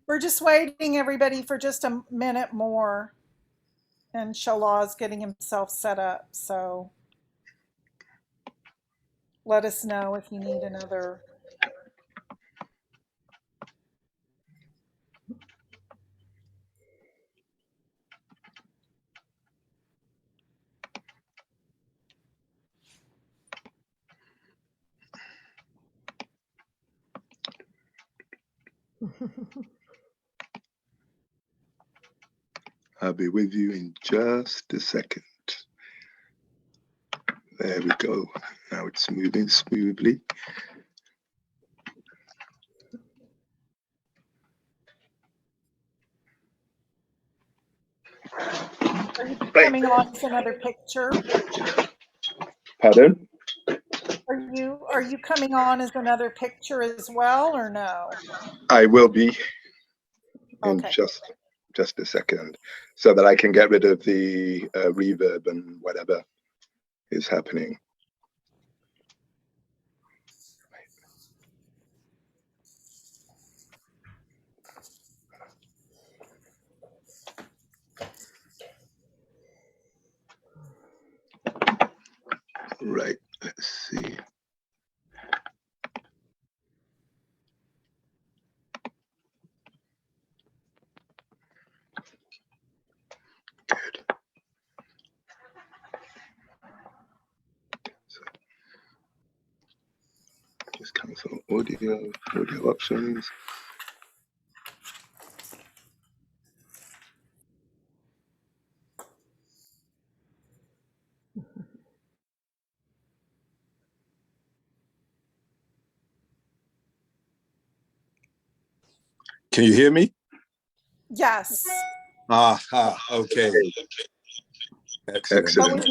We're just waiting, everybody, for just a minute more. And Shalaw's getting himself set up. So let us know if you need another. I'll be with you in just a second. There we go. Now it's moving smoothly. Are you coming on as another picture? Pardon? Are you coming on as another picture as well, or no? I will be in Okay. just a second, so that I can get rid of the reverb and whatever is happening. Right, let's see. Good. So just cancel audio options. Can you hear me? Yes. Okay. Excellent.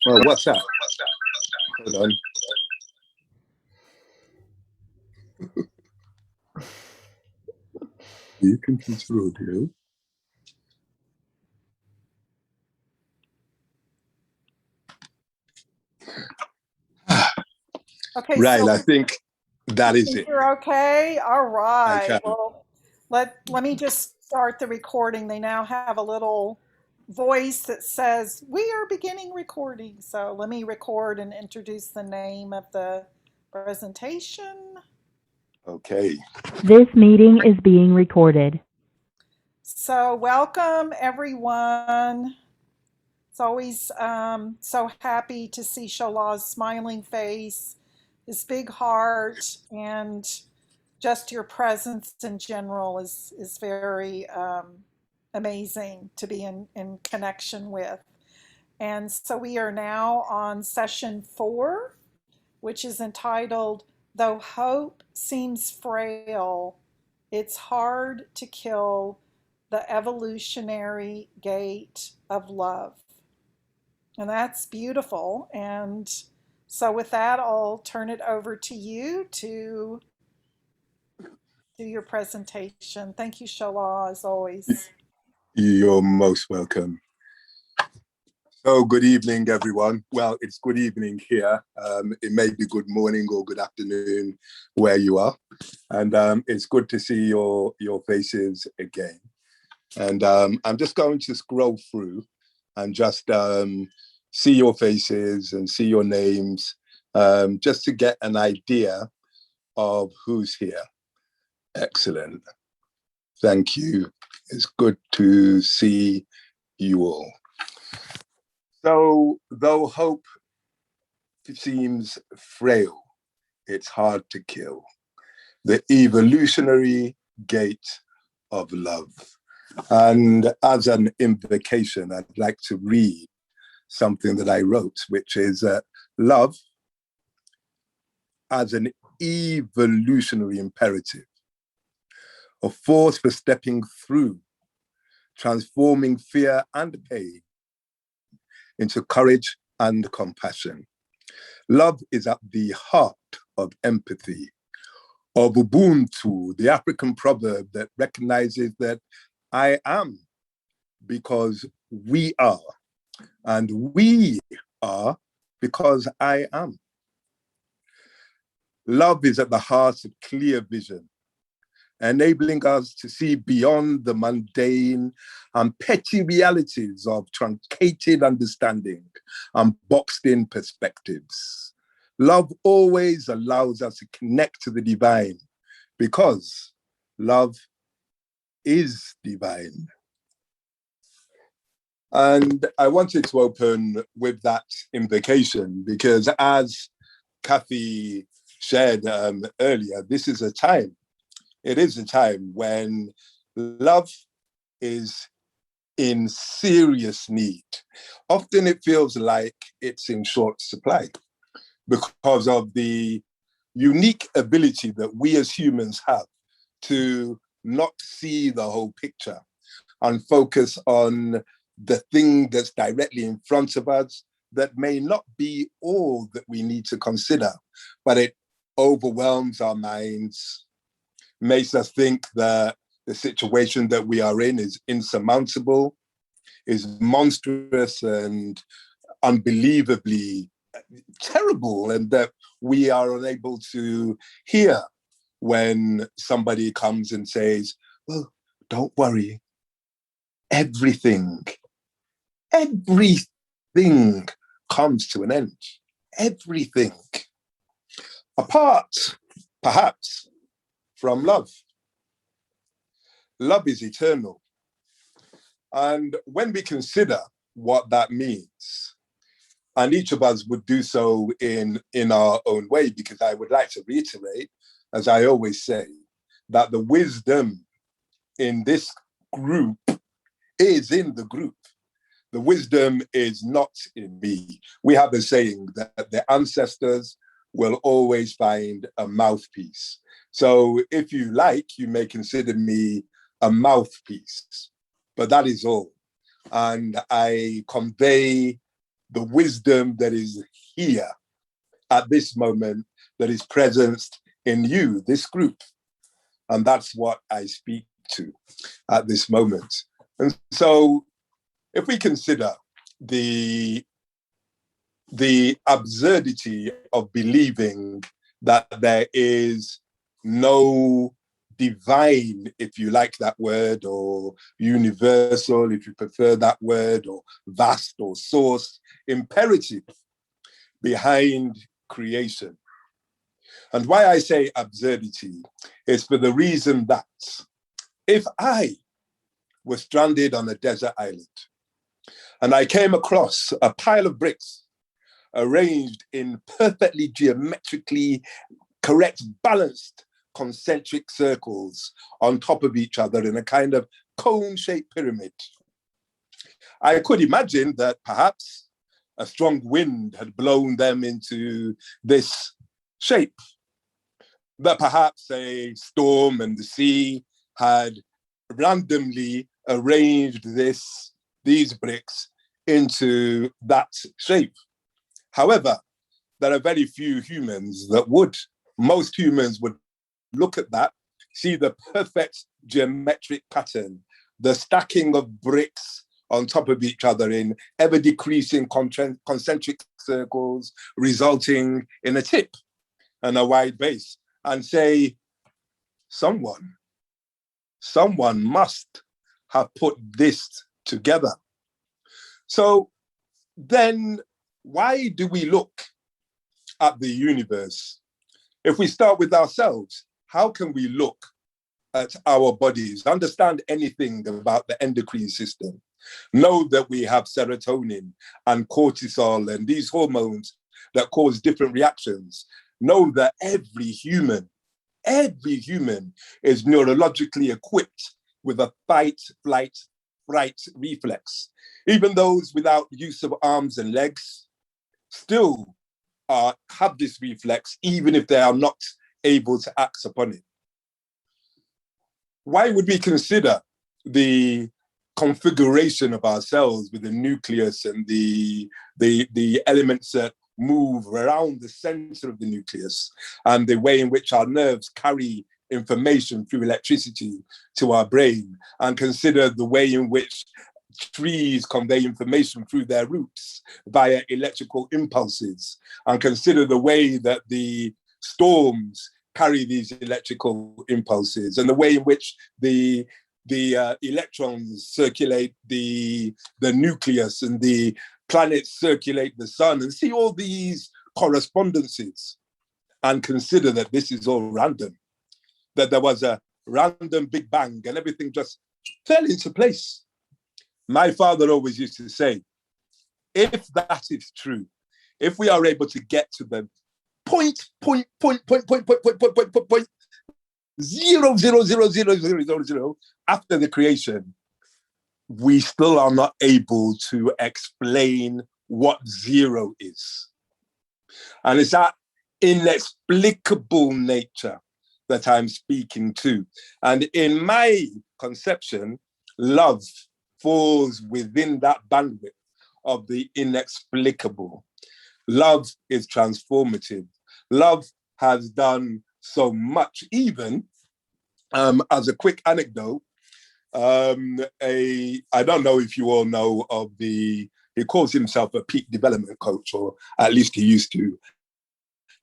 Well, what's that? Hold on. You can control audio. Okay. Right, So I think that is it. you're okay. All right. Okay. Well, let me just start the recording. They now have a little voice that says we are beginning recording. So let me record and introduce the name of the presentation. Okay. This meeting is being recorded. So welcome everyone. It's always so happy to see Shalaw's smiling face, his big heart, and just your presence in general is very amazing to be in connection with. And so we are now on session 4, which is entitled Though Hope Seems Frail, It's Hard to Kill the Evolutionary Gate of Love. And that's beautiful. And so with that, I'll turn it over to you to do your presentation. Thank you, Shala, as always. You're most welcome. So good evening, everyone. Well, it's good evening here. It may be good morning or good afternoon where you are. And it's good to see your faces again. And I'm just going to scroll through and just see your faces and see your names, just to get an idea of who's here. Excellent. Thank you. It's good to see you all. So, though hope seems frail, it's hard to kill. The evolutionary gate of love. And as an invocation, I'd like to read something that I wrote, which is love as an evolutionary imperative, a force for stepping through, transforming fear and pain into courage and compassion. Love is at the heart of empathy, of Ubuntu, the African proverb that recognizes that I am because we are, and we are because I am. Love is at the heart of clear vision, enabling us to see beyond the mundane and petty realities of truncated understanding and boxed in perspectives. Love always allows us to connect to the divine because love is divine. And I wanted to open with that invocation because, as Kathy shared earlier, this is a time, it is a time when love is in serious need. Often it feels like it's in short supply because of the unique ability that we as humans have to not see the whole picture and focus on the thing that's directly in front of us that may not be all that we need to consider, but it overwhelms our minds, makes us think that the situation that we are in is insurmountable, is monstrous and unbelievably terrible, and that we are unable to hear when somebody comes and says, well, don't worry, everything comes to an end. Everything. Apart, perhaps, from love. Love is eternal. And when we consider what that means, and each of us would do so in our own way, because I would like to reiterate, as I always say, that the wisdom in this group is in the group. The wisdom is not in me. We have a saying that the ancestors will always find a mouthpiece. So if you like, you may consider me a mouthpiece, but that is all. And I convey the wisdom that is here at this moment, that is present in you, this group. And that's what I speak to at this moment. And so if we consider the absurdity of believing that there is no divine, if you like that word, or universal, if you prefer that word, or vast or source, imperative behind creation. And why I say absurdity is for the reason that if I was stranded on a desert island and I came across a pile of bricks arranged in perfectly geometrically correct, balanced concentric circles on top of each other in a kind of cone-shaped pyramid, I could imagine that perhaps a strong wind had blown them into this shape, that perhaps a storm and the sea had randomly arranged these bricks into that shape. However, there are very few humans that would. Most humans would look at that, see the perfect geometric pattern, the stacking of bricks on top of each other in ever decreasing concentric circles, resulting in a tip and a wide base, and say, someone must have put this together. So then why do we look at the universe? If we start with ourselves, how can we look at our bodies, understand anything about the endocrine system, know that we have serotonin and cortisol and these hormones that cause different reactions, know that every human is neurologically equipped with a fight, flight, fright reflex. Even those without use of arms and legs still have this reflex, even if they are not able to act upon it. Why would we consider the configuration of our cells with the nucleus and the elements that move around the center of the nucleus and the way in which our nerves carry information through electricity to our brain, and consider the way in which trees convey information through their roots via electrical impulses, and consider the way that the storms carry these electrical impulses, and the way in which the electrons circulate the nucleus, and the planets circulate the sun, and see all these correspondences, and consider that this is all random, that there was a random Big Bang and everything just fell into place. My father always used to say, if that is true, if we are able to get to the point 0.0000000 after the creation, we still are not able to explain what zero is. And it's that inexplicable nature that I'm speaking to. And in my conception, love falls within that bandwidth of the inexplicable. Love is transformative. Love has done so much. Even as a quick anecdote, I don't know if you all know of he calls himself a peak development coach, or at least he used to.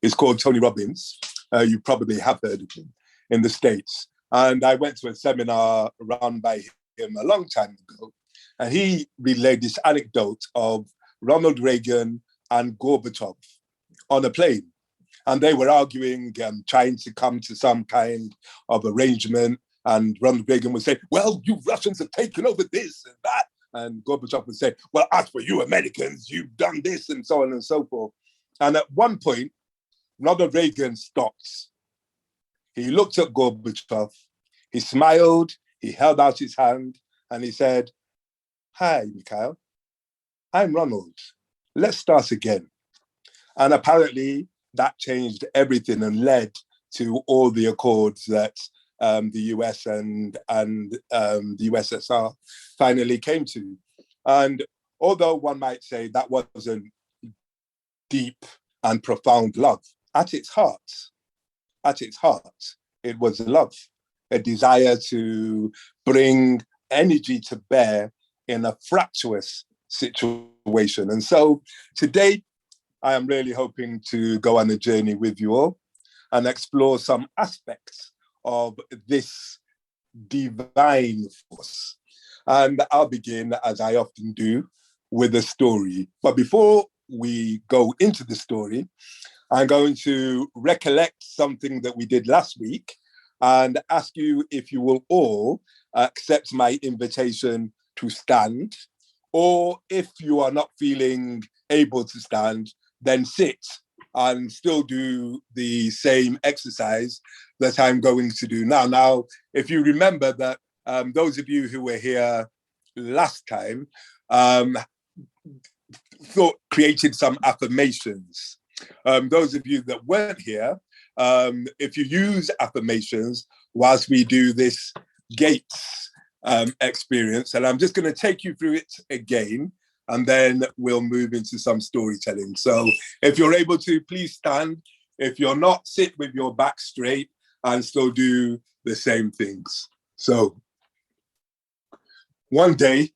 It's called Tony Robbins. You probably have heard of him in the States. And I went to a seminar run by him a long time ago. And he relayed this anecdote of Ronald Reagan and Gorbachev on a plane. And they were arguing and trying to come to some kind of arrangement. And Ronald Reagan would say, well, you Russians have taken over this and that. And Gorbachev would say, well, as for you Americans, you've done this, and so on and so forth. And at one point, Ronald Reagan stopped. He looked at Gorbachev, he smiled, he held out his hand, and he said, hi, Mikhail, I'm Ronald. Let's start again. And apparently that changed everything and led to all the accords that the US and the USSR finally came to. And although one might say that wasn't deep and profound love, at its heart, it was love, a desire to bring energy to bear in a fractious situation. And so today, I am really hoping to go on a journey with you all and explore some aspects of this divine force. And I'll begin, as I often do, with a story. But before we go into the story, I'm going to recollect something that we did last week and ask you if you will all accept my invitation to stand, or if you are not feeling able to stand, then sit and still do the same exercise that I'm going to do now. Now, if you remember that those of you who were here last time created some affirmations. Those of you that weren't here, if you use affirmations whilst we do this gates experience, and I'm just going to take you through it again, and then we'll move into some storytelling. So if you're able to, please stand. If you're not, sit with your back straight and still do the same things. So one day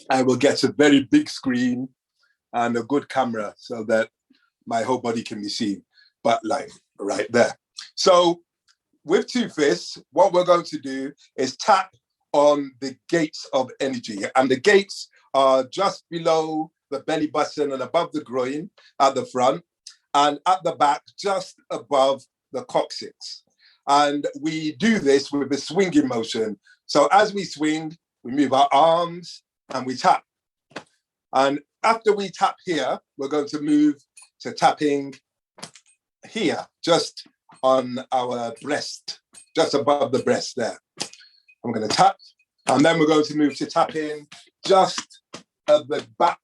I will get a very big screen and a good camera so that my whole body can be seen, but like right there. So with two fists, what we're going to do is tap on the gates of energy. And the gates are just below the belly button and above the groin at the front, and at the back, just above the coccyx. And we do this with a swinging motion. So as we swing, we move our arms and we tap. And after we tap here, we're going to move to tapping here, just on our breast, just above the breast there. I'm going to tap, and then we're going to move to tapping just at the back,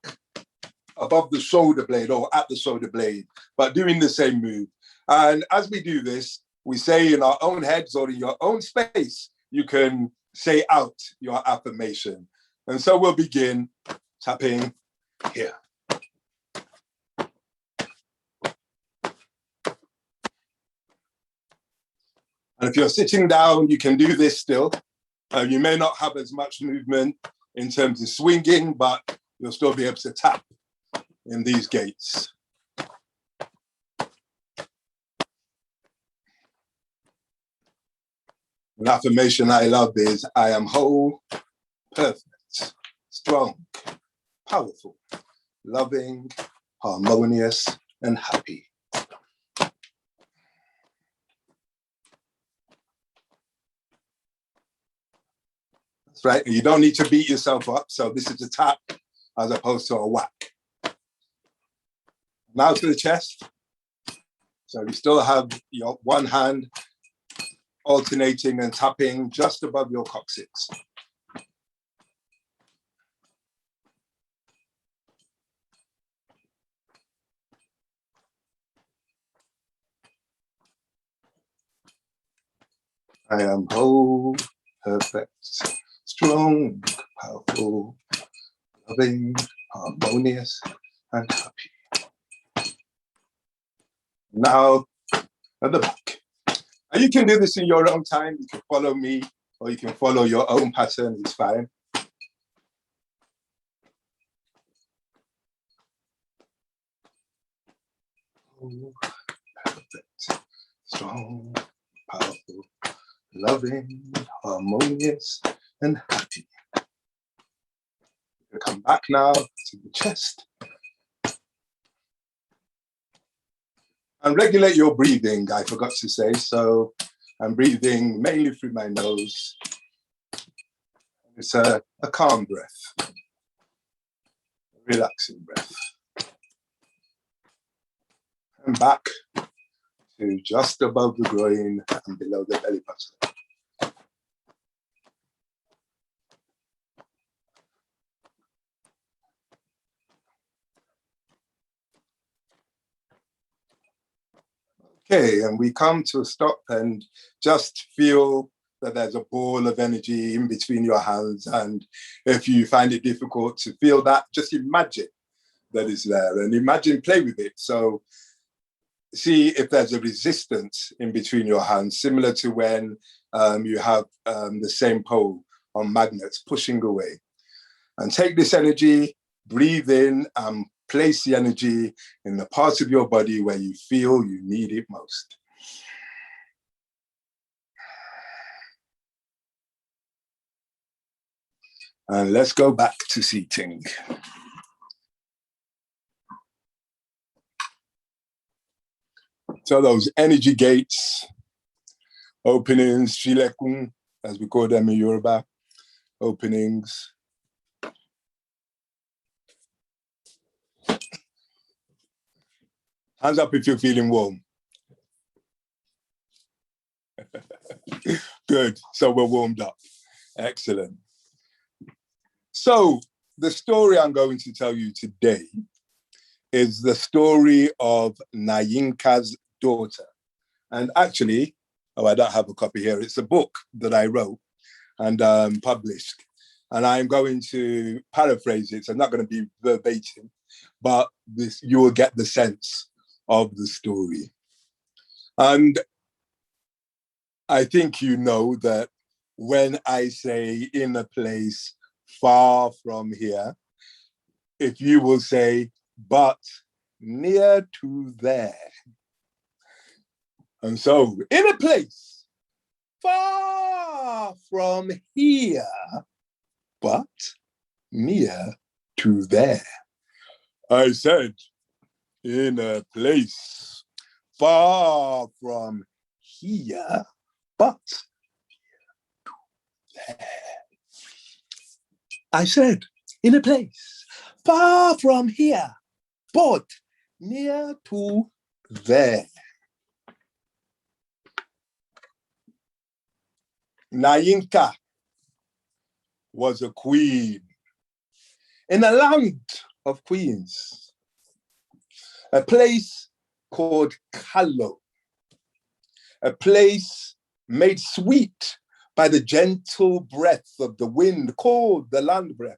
above the shoulder blade, or at the shoulder blade, but doing the same move. And as we do this, we say in our own heads or in your own space, you can say out your affirmation. And so we'll begin tapping here. And if you're sitting down, you can do this still. You may not have as much movement in terms of swinging, but you'll still be able to tap in these gates. An affirmation I love is, I am whole, perfect, strong, powerful, loving, harmonious, and happy. That's right. You don't need to beat yourself up. So this is a tap as opposed to a whack. Now to the chest. So you still have your one hand alternating and tapping just above your coccyx. I am whole, perfect, strong, powerful, loving, harmonious, and happy. Now at the back. And you can do this in your own time. You can follow me or you can follow your own pattern. It's fine. Perfect, strong, powerful, loving, harmonious, and happy. Come back now to the chest. And regulate your breathing, I forgot to say. So I'm breathing mainly through my nose. It's a calm breath, a relaxing breath. And back to just above the groin and below the belly button. Okay, and we come to a stop and just feel that there's a ball of energy in between your hands. And if you find it difficult to feel that, just imagine that it's there and imagine, play with it. So see if there's a resistance in between your hands, similar to when you have the same pole on magnets pushing away. And take this energy, breathe in, and place the energy in the parts of your body where you feel you need it most. And let's go back to seating. So those energy gates, openings, shilekun, as we call them in Yoruba, openings. Hands up if you're feeling warm. Good, so we're warmed up. Excellent. So the story I'm going to tell you today is the story of Nayinka's daughter. And actually, I don't have a copy here. It's a book that I wrote and published. And I'm going to paraphrase it. So I'm not going to be verbatim, but you will get the sense of the story. And I think you know that when I say in a place far from here, if you will say, but near to there. And so, in a place far from here, but near to there. I said, in a place far from here, but near to there. I said, in a place far from here, but near to there. Nayinka was a queen in a land of queens, a place called Kalo, a place made sweet by the gentle breath of the wind called the land breath,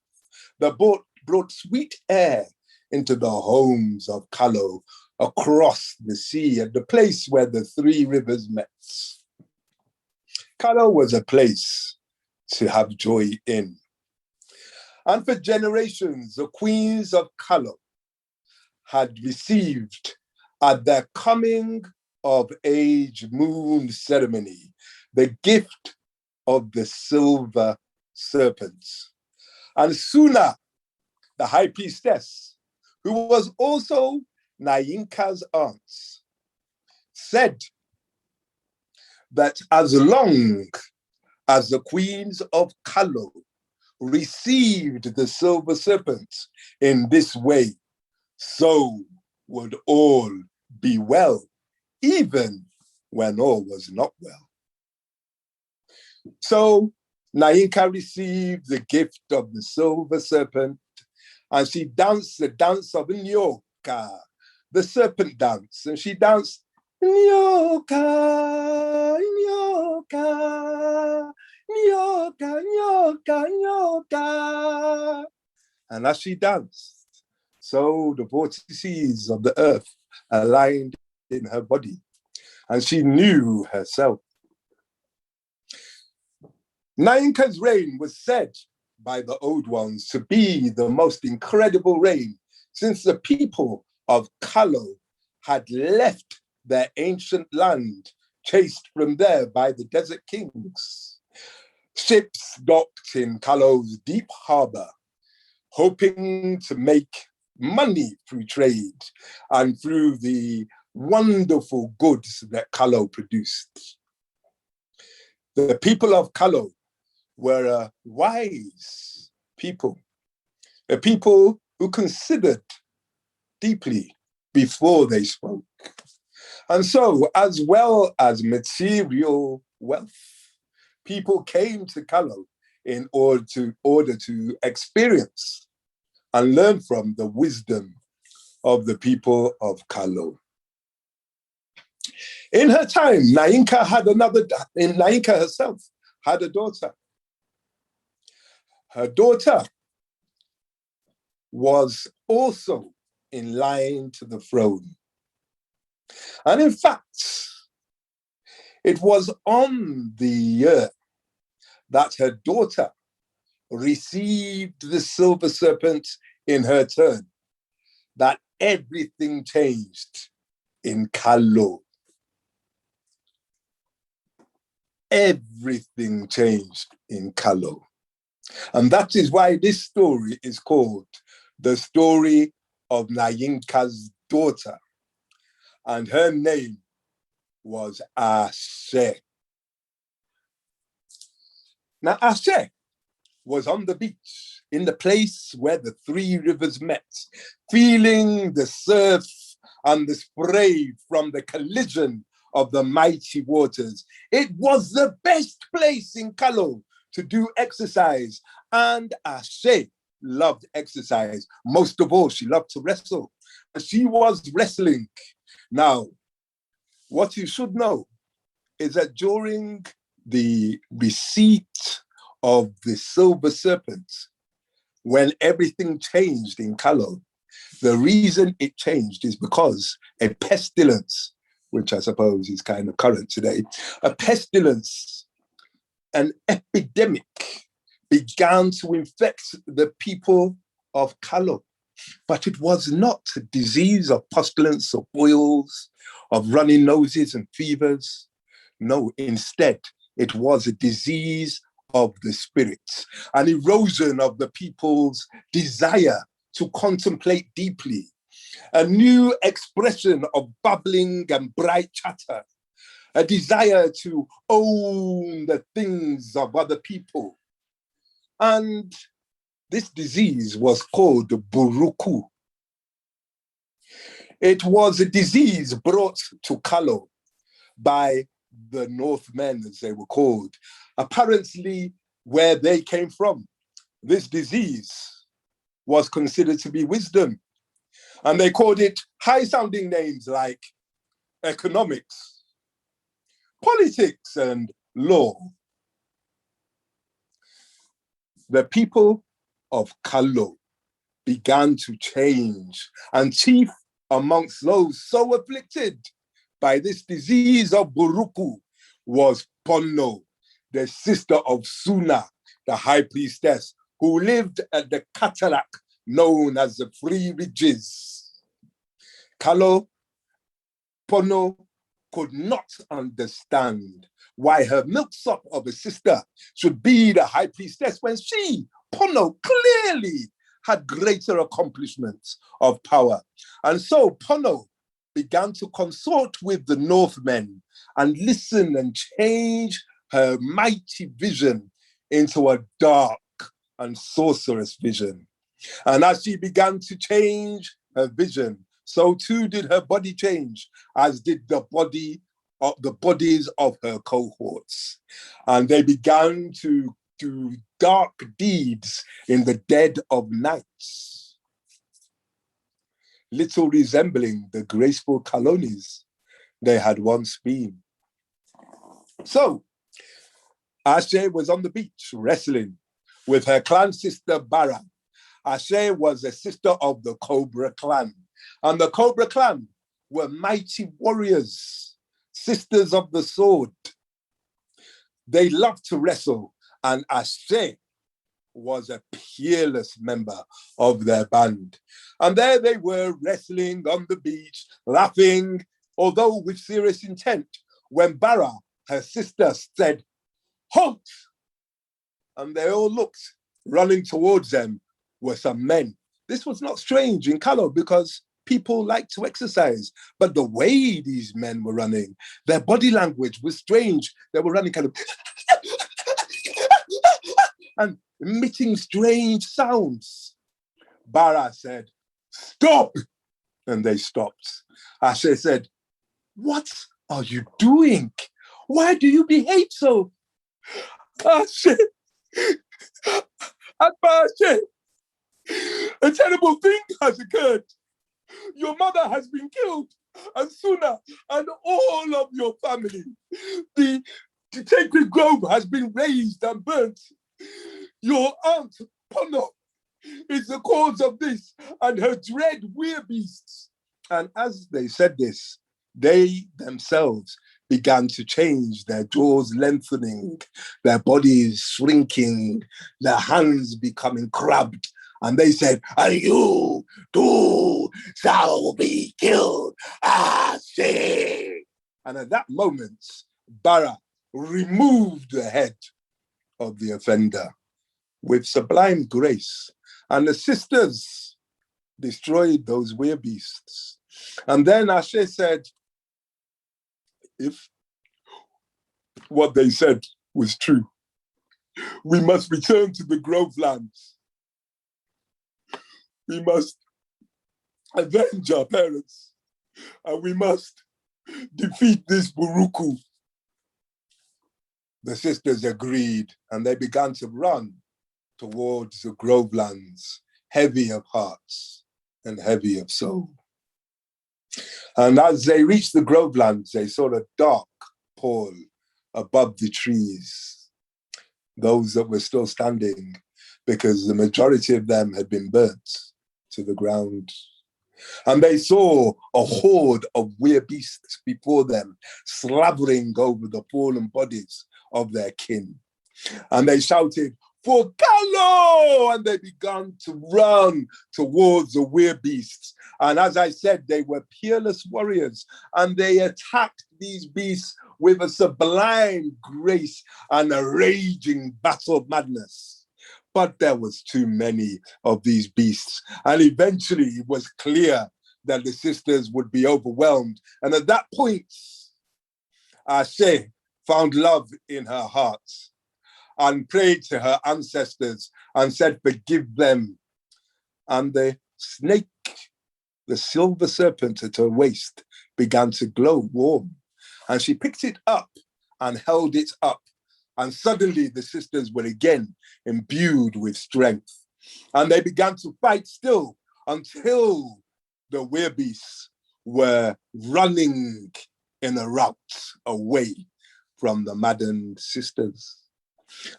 that brought sweet air into the homes of Kalo across the sea at the place where the three rivers met. Kalo was a place to have joy in. And for generations, the queens of Kalo had received at their coming of age moon ceremony the gift of the silver serpents. And Suna, the high priestess, who was also Nayinka's aunt, said that as long as the queens of Kalo received the silver serpent in this way, so would all be well, even when all was not well. So Nayinka received the gift of the silver serpent, and she danced the dance of Nyoka, the serpent dance, and she danced Nyoka, Nyoka, Nyoka, Nyoka, Nyoka. And as she danced, so the vortices of the earth aligned in her body, and she knew herself. Nayinka's reign was said by the old ones to be the most incredible reign since the people of Kalo had left their ancient land, chased from there by the desert kings. Ships docked in Kalo's deep harbor, hoping to make money through trade and through the wonderful goods that Kalo produced. The people of Kalo were a wise people, a people who considered deeply before they spoke. And so, as well as material wealth, people came to Kalo in order to experience and learn from the wisdom of the people of Kalo. In her time, Nayinka herself had a daughter. Her daughter was also in line to the throne. And in fact, it was on the year that her daughter received the silver serpent in her turn that everything changed in Kalo. Everything changed in Kalo. And that is why this story is called the story of Nayinka's daughter. And her name was Ashe. Now, Ashe was on the beach in the place where the three rivers met, feeling the surf and the spray from the collision of the mighty waters. It was the best place in Kalo to do exercise, and Ashe loved exercise. Most of all, she loved to wrestle. And she was wrestling. Now, what you should know is that during the receipt of the silver serpent, when everything changed in Kalo, the reason it changed is because a pestilence, which I suppose is kind of current today, a pestilence, an epidemic began to infect the people of Kalo. But it was not a disease of pestilence, of boils, of running noses and fevers. No, instead, it was a disease of the spirits, an erosion of the people's desire to contemplate deeply, a new expression of babbling and bright chatter, a desire to own the things of other people. And this disease was called Buruku. It was a disease brought to Kalo by the Northmen, as they were called. Apparently, where they came from, this disease was considered to be wisdom. And they called it high-sounding names like economics, politics, and law. The people of Kalo began to change, and chief amongst those so afflicted by this disease of Buruku was Pono, the sister of Suna, the high priestess, who lived at the cataract known as the Three Ridges. Kalo, Pono could not understand why her milksop of a sister should be the high priestess when she, Pono, clearly had greater accomplishments of power. And so Pono began to consort with the Northmen and listen and change her mighty vision into a dark and sorcerous vision. And as she began to change her vision, so too did her body change, as did the bodies of her cohorts. And they began to do dark deeds in the dead of nights, little resembling the graceful colonies they had once been. So Ashe was on the beach wrestling with her clan sister Bara. Ashe was a sister of the Cobra clan, and the Cobra clan were mighty warriors, sisters of the sword. They loved to wrestle, and Ashe was a peerless member of their band. And there they were wrestling on the beach, laughing, although with serious intent, when Bara, her sister, said, "Halt!" And they all looked. Running towards them were some men. This was not strange in Kano because people like to exercise, but the way these men were running, their body language was strange. They were running kind of and emitting strange sounds. Bara said, "Stop!" And they stopped. Ashe said, "What are you doing? Why do you behave so?" Ashe, Ashe, a terrible thing has occurred. Your mother has been killed, and Suna, and all of your family. The sacred grove has been razed and burnt. Your aunt, Pono, is the cause of this, and her dread wildebeests. And as they said this, they themselves began to change, their jaws lengthening, their bodies shrinking, their hands becoming crabbed. And they said, "And you too shall be killed, Ashe." And at that moment, Bara removed the head of the offender with sublime grace. And the sisters destroyed those wildebeests. And then Ashe said, if what they said was true, we must return to the Grove lands. We must avenge our parents, and we must defeat this Buruku. The sisters agreed, and they began to run towards the Grove lands, heavy of hearts and heavy of soul. And as they reached the Grove lands, they saw a dark pall above the trees, those that were still standing, because the majority of them had been burnt to the ground. And they saw a horde of wildebeests before them, slavering over the fallen bodies of their kin. And they shouted, "For Kalo!" And they began to run towards the wildebeests. And as I said, they were peerless warriors, and they attacked these beasts with a sublime grace and a raging battle madness. But there was too many of these beasts, and eventually it was clear that the sisters would be overwhelmed. And at that point, Ashe found love in her heart and prayed to her ancestors and said, "Forgive them." And the snake, the silver serpent at her waist, began to glow warm. And she picked it up and held it up. And suddenly the sisters were again imbued with strength. And they began to fight still until the wildebeests were running in a rout away from the maddened sisters.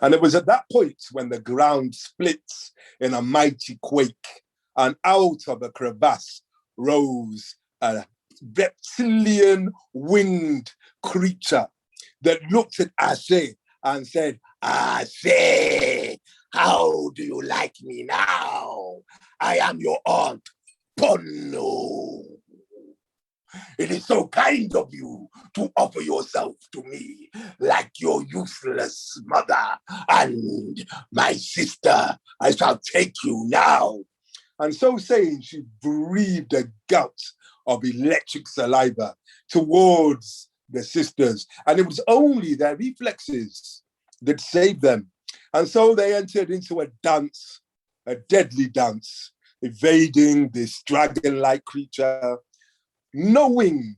And it was at that point when the ground split in a mighty quake, and out of a crevasse rose a reptilian winged creature that looked at Ashe and said, "Ashe, how do you like me now? I am your aunt, Pono." It is so kind of you to offer yourself to me like your useless mother and my sister. I shall take you now. And so saying, she breathed a gout of electric saliva towards the sisters. And it was only their reflexes that saved them. And so they entered into a dance, a deadly dance, evading this dragon-like creature, knowing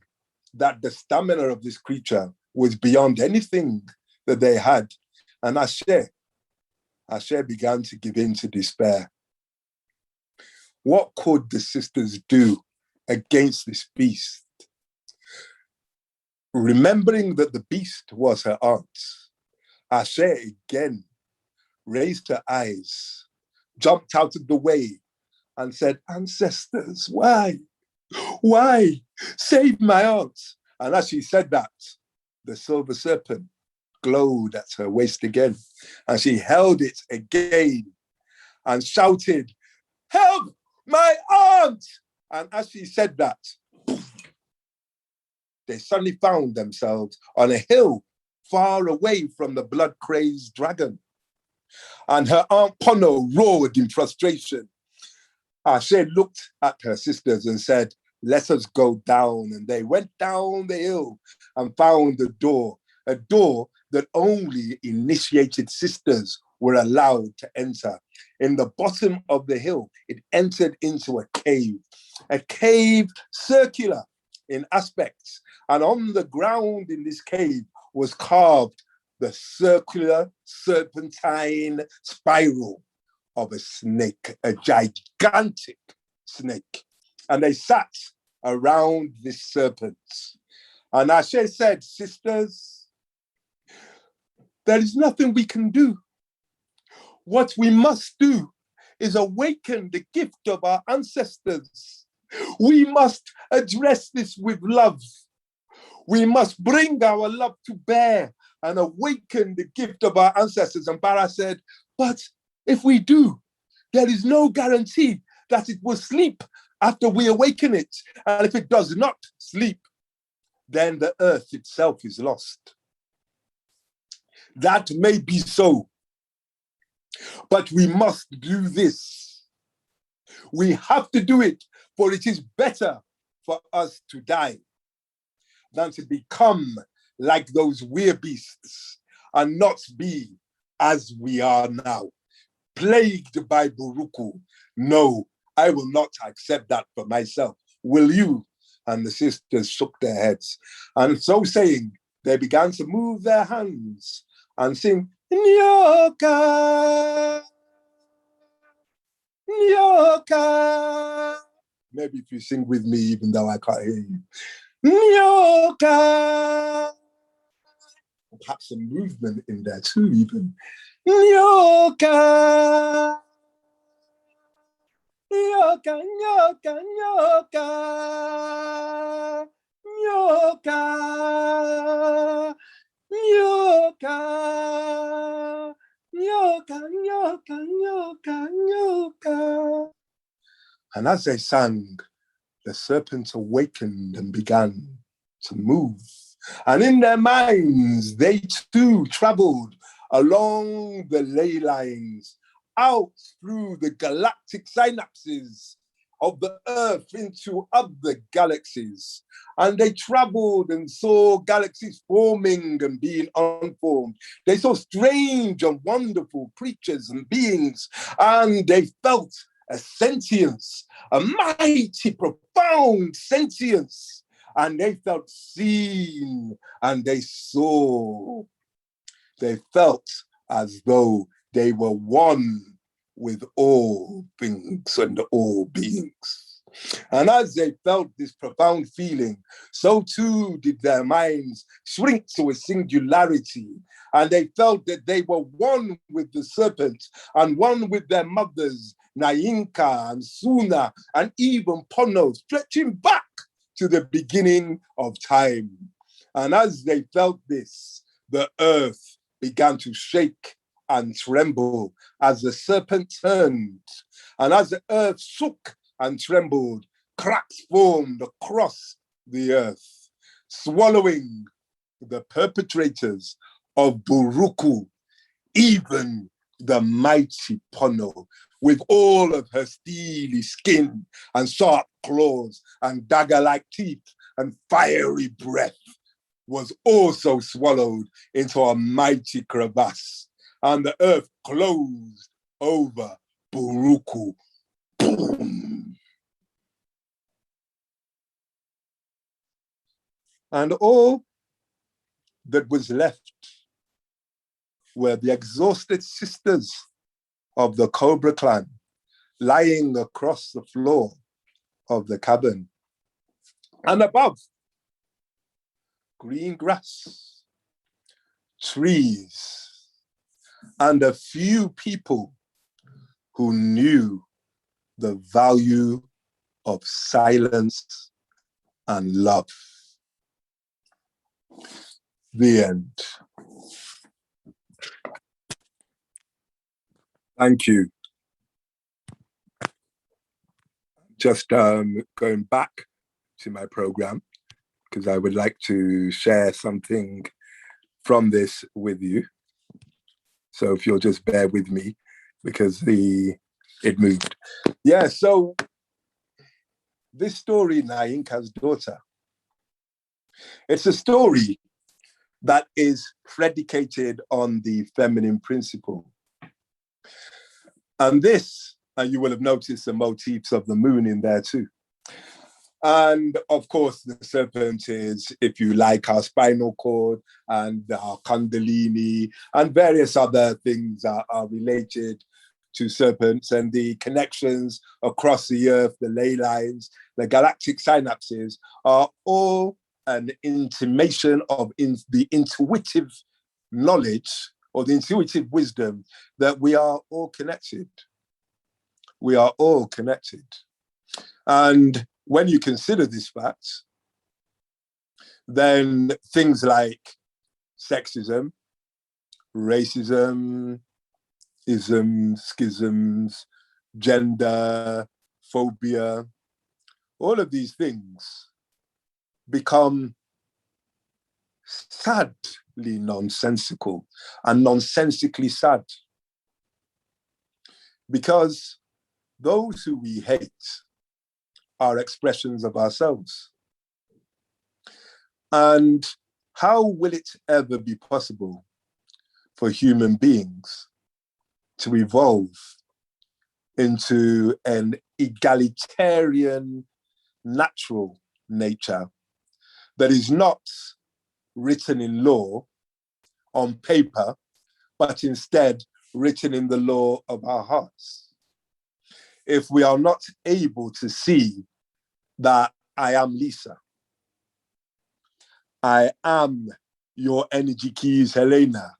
that the stamina of this creature was beyond anything that they had. And Asher began to give in to despair. What could the sisters do against this beast? Remembering that the beast was her aunt, Asher again raised her eyes, jumped out of the way, and said, "Ancestors, why? Why? Save my aunt." And as she said that, the silver serpent glowed at her waist again, and she held it again and shouted, "Help my aunt!" And as she said that, they suddenly found themselves on a hill far away from the blood-crazed dragon. And her Aunt Pono roared in frustration. Ashe looked at her sisters and said, "Let us go down." And they went down the hill and found a door that only initiated sisters were allowed to enter. In the bottom of the hill, it entered into a cave circular in aspects. And on the ground in this cave was carved the circular serpentine spiral of a snake, a gigantic snake. And they sat around this serpent. And Ashe said, "Sisters, there is nothing we can do. What we must do is awaken the gift of our ancestors. We must address this with love. We must bring our love to bear and awaken the gift of our ancestors." And Bara said, "But if we do, there is no guarantee that it will sleep after we awaken it. And if it does not sleep, then the earth itself is lost." That may be so, but we must do this. We have to do it, for it is better for us to die than to become like those werebeasts and not be as we are now, plagued by Buruku. No, I will not accept that for myself. Will you? And the sisters shook their heads. And so saying, they began to move their hands and sing, "Nyoka, Nyoka." Maybe if you sing with me, even though I can't hear you. Nyoka. Perhaps some movement in there too, even. Nyoka. Nyoka, nyoka, nyoka. Nyoka. Nyoka. Nyoka, nyoka, nyoka, nyoka. And as they sang, the serpent awakened and began to move. And in their minds, they too traveled along the ley lines, out through the galactic synapses of the Earth into other galaxies. And they traveled and saw galaxies forming and being unformed. They saw strange and wonderful creatures and beings, and they felt a sentience, a mighty, profound sentience. And they felt seen and they saw. They felt as though they were one with all things and all beings. And as they felt this profound feeling, so too did their minds shrink to a singularity. And they felt that they were one with the serpent and one with their mothers, Nainka and Suna, and even Pono, stretching back to the beginning of time. And as they felt this, the earth began to shake and tremble as the serpent turned. And as the earth shook and trembled, cracks formed across the earth, swallowing the perpetrators of Buruku, even the mighty Pono, with all of her steely skin and sharp claws and dagger-like teeth and fiery breath, was also swallowed into a mighty crevasse, and the earth closed over Buruku. Boom! And all that was left were the exhausted sisters of the Cobra clan lying across the floor of the cabin. And above, green grass, trees, and a few people who knew the value of silence and love. The end. Thank you. Just going back to my program, because I would like to share something from this with you. So if you'll just bear with me, because it moved. Yeah, so this story, Nainka's daughter, it's a story that is predicated on the feminine principle. And this, and you will have noticed the motifs of the moon in there too. And of course, the serpent is, if you like, our spinal cord and our kundalini and various other things are related to serpents, and the connections across the earth, the ley lines, the galactic synapses are all an intimation of the intuitive knowledge or the intuitive wisdom that we are all connected. We are all connected. And when you consider this fact, then things like sexism, racism, isms, schisms, gender, phobia, all of these things become sadly nonsensical and nonsensically sad. Because those who we hate are expressions of ourselves. And how will it ever be possible for human beings to evolve into an egalitarian, natural nature that is not written in law on paper, but instead written in the law of our hearts? If we are not able to see that I am Lisa, I am your energy keys, Helena,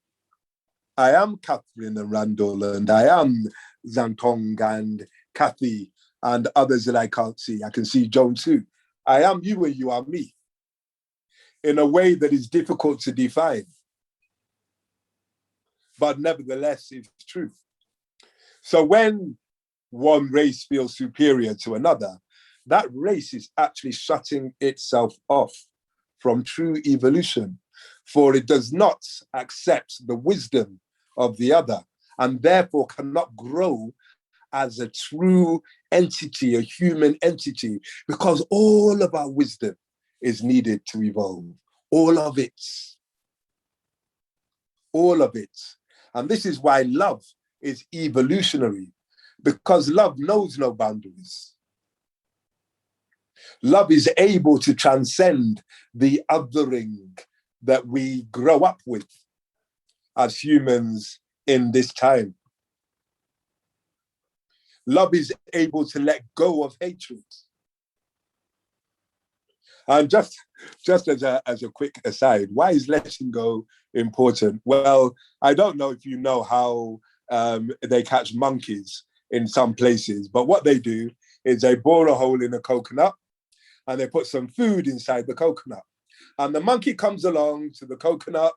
I am Catherine and Randall, and I am Zantong and Kathy and others that I can't see. I can see Joan too. I am you and you are me in a way that is difficult to define, but nevertheless it's true. So when one race feels superior to another, that race is actually shutting itself off from true evolution, for it does not accept the wisdom of the other and therefore cannot grow as a true entity, a human entity, because all of our wisdom is needed to evolve. All of it. All of it. And this is why love is evolutionary, because love knows no boundaries. Love is able to transcend the othering that we grow up with as humans in this time. Love is able to let go of hatred. And just as a quick aside, why is letting go important? Well, I don't know if you know how they catch monkeys in some places, but what they do is they bore a hole in a coconut and they put some food inside the coconut. And the monkey comes along to the coconut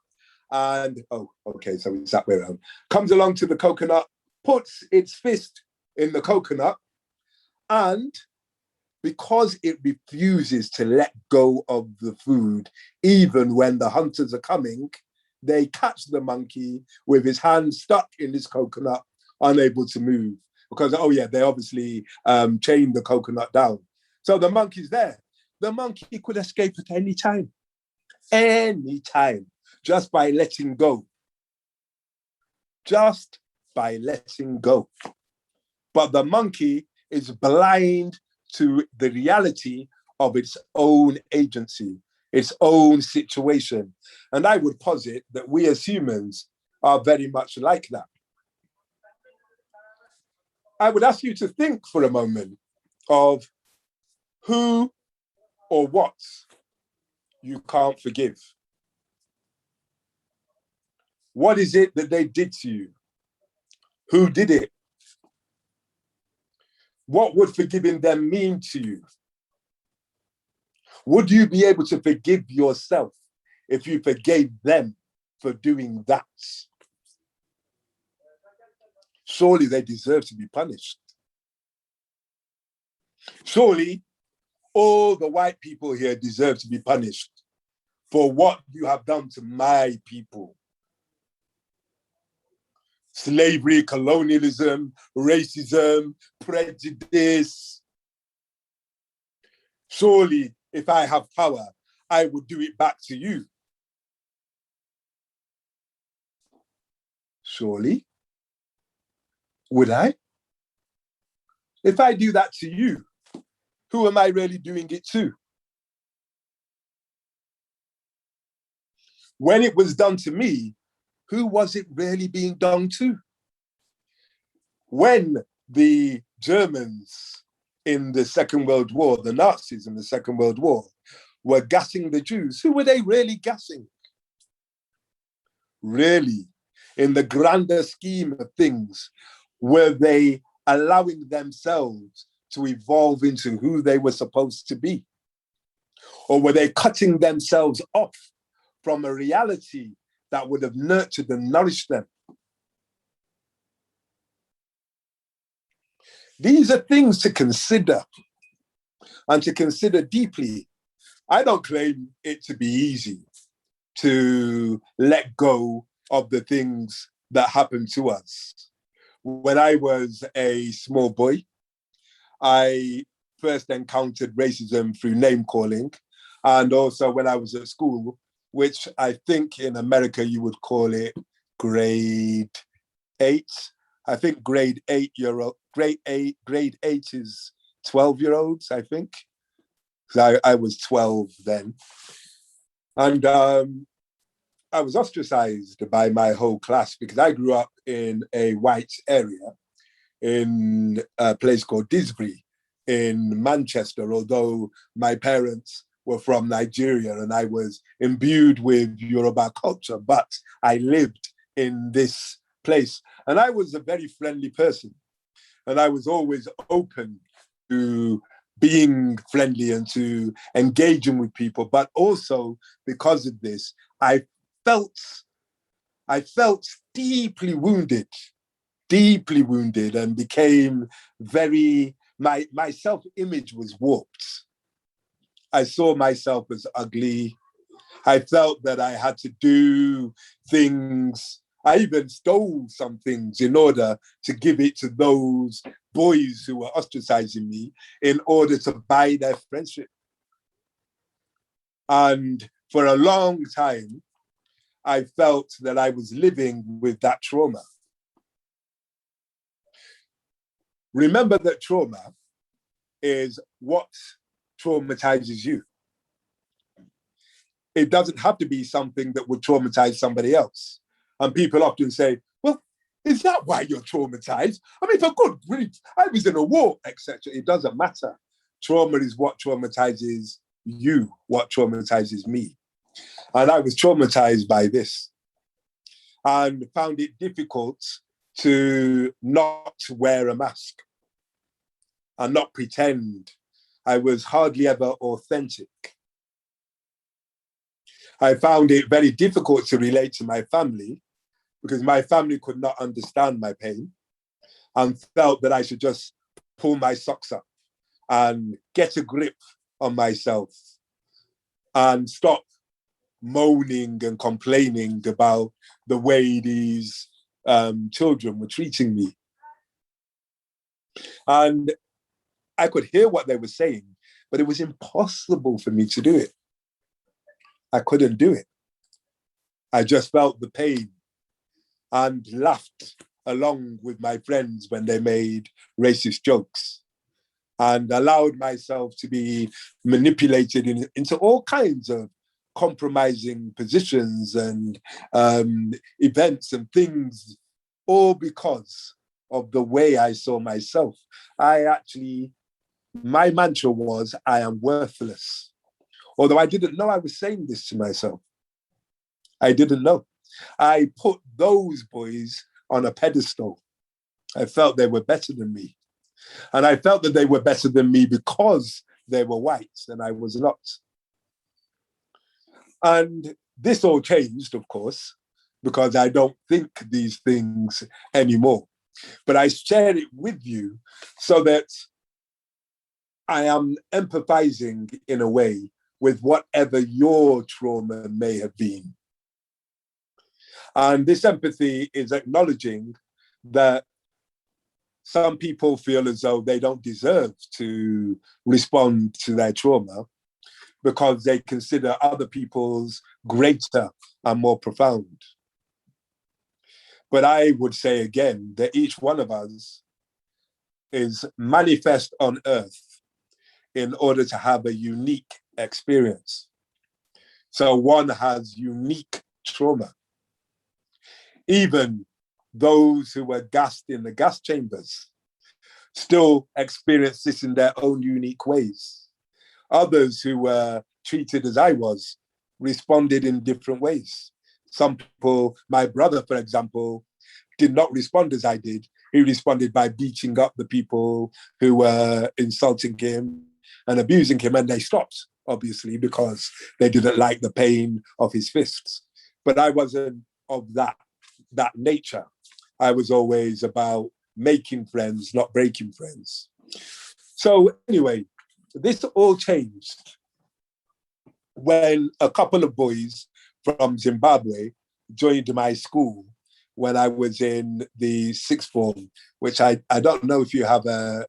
and, oh, okay, so it's that way around. Comes along to the coconut, puts its fist in the coconut, and because it refuses to let go of the food, even when the hunters are coming, they catch the monkey with his hand stuck in this coconut, unable to move. Because, oh yeah, they obviously chained the coconut down. So the monkey's there. The monkey could escape at any time, just by letting go. Just by letting go. But the monkey is blind to the reality of its own agency, its own situation. And I would posit that we as humans are very much like that. I would ask you to think for a moment of who or what you can't forgive. What is it that they did to you? Who did it? What would forgiving them mean to you? Would you be able to forgive yourself if you forgave them for doing that? Surely they deserve to be punished. Surely all the white people here deserve to be punished for what you have done to my people. Slavery, colonialism, racism, prejudice. Surely, if I have power, I would do it back to you. Surely, would I? If I do that to you, who am I really doing it to? When it was done to me, who was it really being done to? When the Germans in the Second World War, the Nazis in the Second World War, were gassing the Jews, who were they really gassing? Really, in the grander scheme of things, were they allowing themselves to evolve into who they were supposed to be? Or were they cutting themselves off from a reality that would have nurtured and nourished them? These are things to consider, and to consider deeply. I don't claim it to be easy to let go of the things that happened to us. When I was a small boy, I first encountered racism through name calling, and also when I was at school, which I think in America you would call it grade 8. I think grade 8 is 12-year-olds, I think. Because I was 12 then. And I was ostracized by my whole class because I grew up in a white area in a place called Disbury in Manchester, although my parents were from Nigeria and I was imbued with Yoruba culture, but I lived in this place. And I was a very friendly person. And I was always open to being friendly and to engaging with people. But also because of this, I felt deeply wounded and became my self-image was warped. I saw myself as ugly. I felt that I had to do things. I even stole some things in order to give it to those boys who were ostracizing me in order to buy their friendship. And for a long time, I felt that I was living with that trauma. Remember that trauma is what traumatizes you. It doesn't have to be something that would traumatize somebody else. And people often say, well, is that why you're traumatized? I mean, for good grief, I was in a war, etc. It doesn't matter. Trauma is what traumatizes you, what traumatizes me. And I was traumatized by this and found it difficult to not wear a mask and not pretend. I was hardly ever authentic. I found it very difficult to relate to my family because my family could not understand my pain and felt that I should just pull my socks up and get a grip on myself and stop moaning and complaining about the way these children were treating me. And I could hear what they were saying, but it was impossible for me to do it. I couldn't do it. I just felt the pain and laughed along with my friends when they made racist jokes and allowed myself to be manipulated into all kinds of compromising positions and events and things, all because of the way I saw myself. My mantra was, I am worthless. Although I didn't know I was saying this to myself. I didn't know. I put those boys on a pedestal. I felt they were better than me. And I felt that they were better than me because they were white and I was not. And this all changed, of course, because I don't think these things anymore. But I share it with you so that I am empathizing in a way with whatever your trauma may have been. And this empathy is acknowledging that some people feel as though they don't deserve to respond to their trauma because they consider other people's greater and more profound. But I would say again that each one of us is manifest on earth in order to have a unique experience. So one has unique trauma. Even those who were gassed in the gas chambers still experience this in their own unique ways. Others who were treated as I was responded in different ways. Some people, my brother, for example, did not respond as I did. He responded by beating up the people who were insulting him and abusing him, and they stopped, obviously, because they didn't like the pain of his fists. But I wasn't of that nature. I was always about making friends, not breaking friends. So anyway, this all changed when a couple of boys from Zimbabwe joined my school when I was in the sixth form, which I don't know if you have a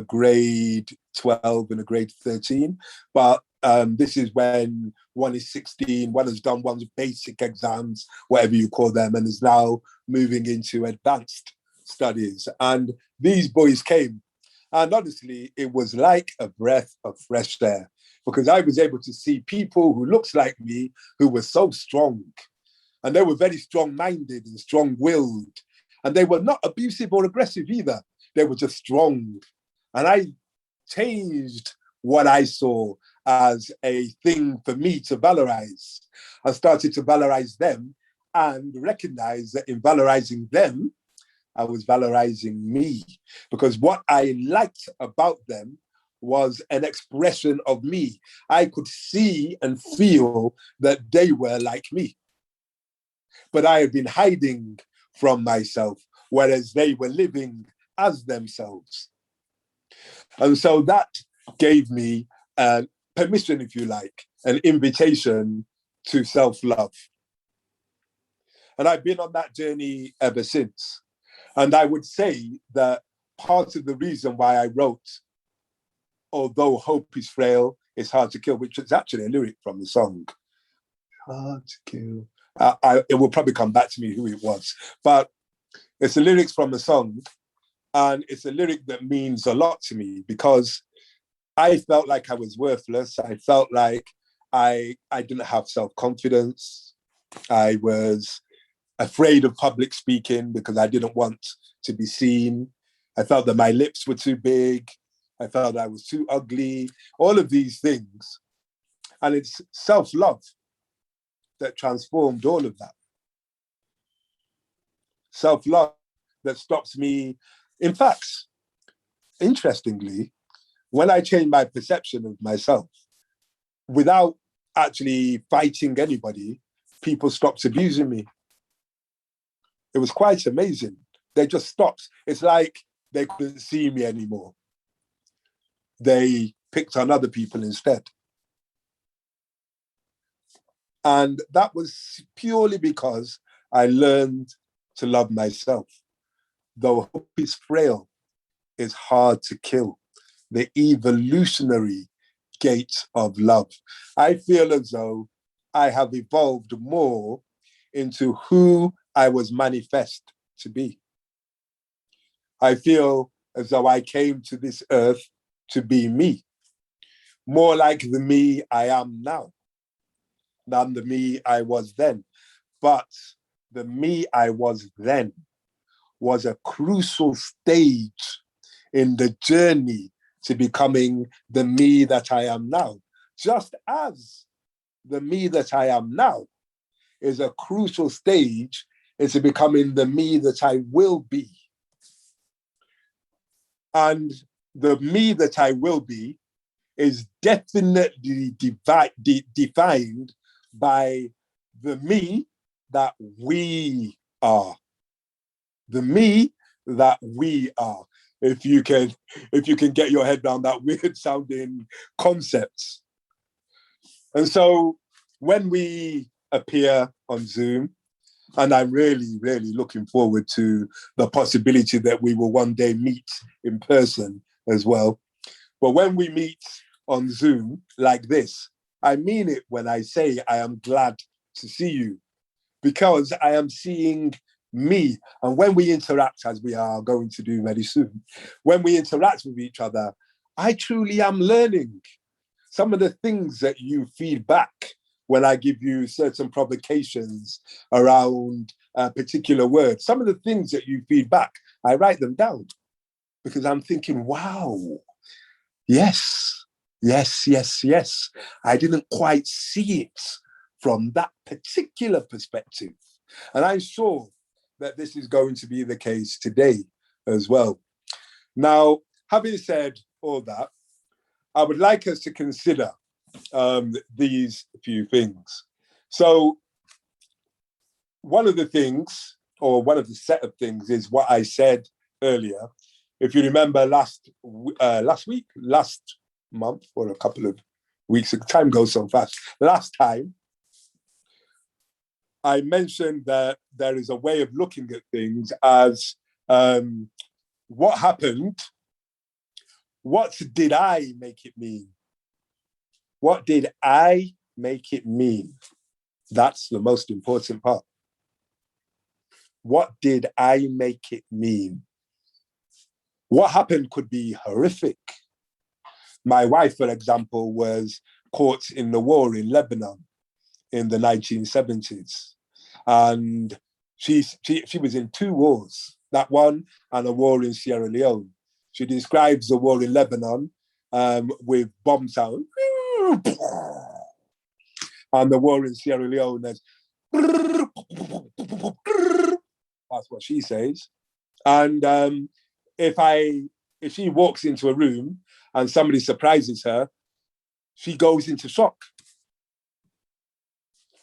grade 12 and a grade 13, but this is when one is 16, one has done one's basic exams, whatever you call them, and is now moving into advanced studies. And these boys came, and honestly, it was like a breath of fresh air because I was able to see people who looked like me who were so strong. And they were very strong-minded and strong-willed. And they were not abusive or aggressive either. They were just strong. And I changed what I saw as a thing for me to valorize. I started to valorize them and recognize that in valorizing them, I was valorizing me. Because what I liked about them was an expression of me. I could see and feel that they were like me. But I had been hiding from myself, whereas they were living as themselves. And so that gave me permission, if you like, an invitation to self-love. And I've been on that journey ever since. And I would say that part of the reason why I wrote, although hope is frail, it's hard to kill, which is actually a lyric from the song. Hard to kill. It will probably come back to me who it was, but it's the lyrics from the song, and it's a lyric that means a lot to me because I felt like I was worthless. I felt like I didn't have self-confidence. I was afraid of public speaking because I didn't want to be seen. I felt that my lips were too big. I felt I was too ugly, all of these things. And it's self-love that transformed all of that. Self-love that stops me. In fact, interestingly, when I changed my perception of myself, without actually fighting anybody, people stopped abusing me. It was quite amazing. They just stopped. It's like they couldn't see me anymore. they picked on other people instead. And that was purely because I learned to love myself. Though hope is frail, it's hard to kill. The evolutionary gates of love. I feel as though I have evolved more into who I was manifest to be. I feel as though I came to this earth to be me, more like the me I am now than the me I was then. But the me I was then was a crucial stage in the journey to becoming the me that I am now. Just as the me that I am now is a crucial stage into becoming the me that I will be. And the me that I will be is definitely defined by the me that we are. The me that we are. If you can get your head around that weird sounding concepts. And so when we appear on Zoom, and I'm really, really looking forward to the possibility that we will one day meet in person as well. But when we meet on Zoom like this, I mean it when I say I am glad to see you, because I am seeing me. And when we interact, as we are going to do very soon, when we interact with each other, I truly am learning. Some of the things that you feed back when I give you certain provocations around particular words, some of the things that you feed back, I write them down because I'm thinking, wow, yes, yes, yes, yes. I didn't quite see it from that particular perspective. And I'm sure that this is going to be the case today as well. Now, having said all that, I would like us to consider these few things. So one of the things, or one of the set of things, is what I said earlier. If you remember last month, or a couple of weeks, time goes so fast. Last time, I mentioned that there is a way of looking at things as what happened, what did I make it mean? What did I make it mean? That's the most important part. What did I make it mean? What happened could be horrific. My wife, for example, was caught in the war in Lebanon in the 1970s. And she was in two wars, that one and a war in Sierra Leone. She describes the war in Lebanon with bomb sound, and the war in Sierra Leone as that's what she says. And if she walks into a room and somebody surprises her, she goes into shock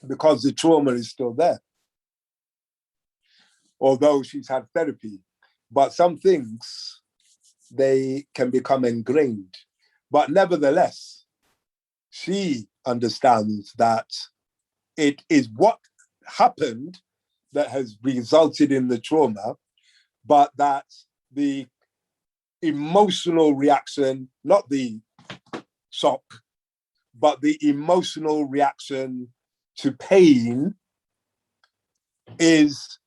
because the trauma is still there. Although she's had therapy, but some things, they can become ingrained. But nevertheless, she understands that it is what happened that has resulted in the trauma, but that the emotional reaction, not the shock, but the emotional reaction to pain is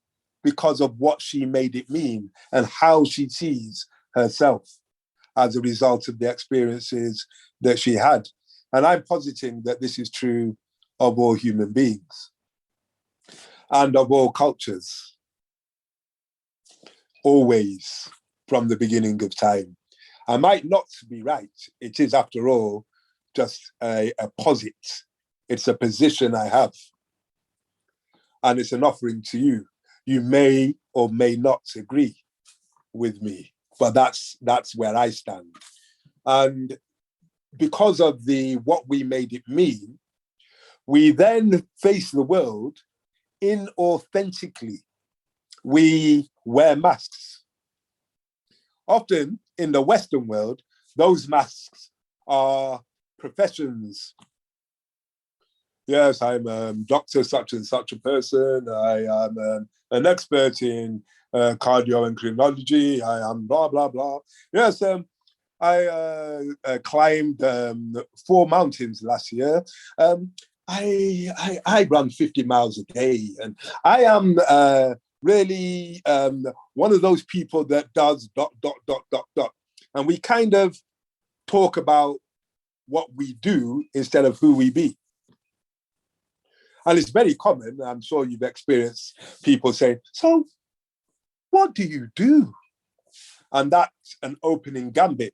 because of what she made it mean and how she sees herself as a result of the experiences that she had. And I'm positing that this is true of all human beings and of all cultures, always from the beginning of time. I might not be right. It is, after all, just a posit. It's a position I have. And it's an offering to you. You may or may not agree with me, but that's where I stand. And because of what we made it mean, we then face the world inauthentically. We wear masks. Often in the Western world, those masks are professions. Yes, I'm Dr. such and such a person. I am an expert in cardioendocrinology. I am blah, blah, blah. Yes, I climbed 4 mountains last year. I run 50 miles a day, and I am really one of those people that does dot, dot, dot, dot, dot. And we kind of talk about what we do instead of who we be. And it's very common, I'm sure you've experienced people saying, so what do you do? And that's an opening gambit.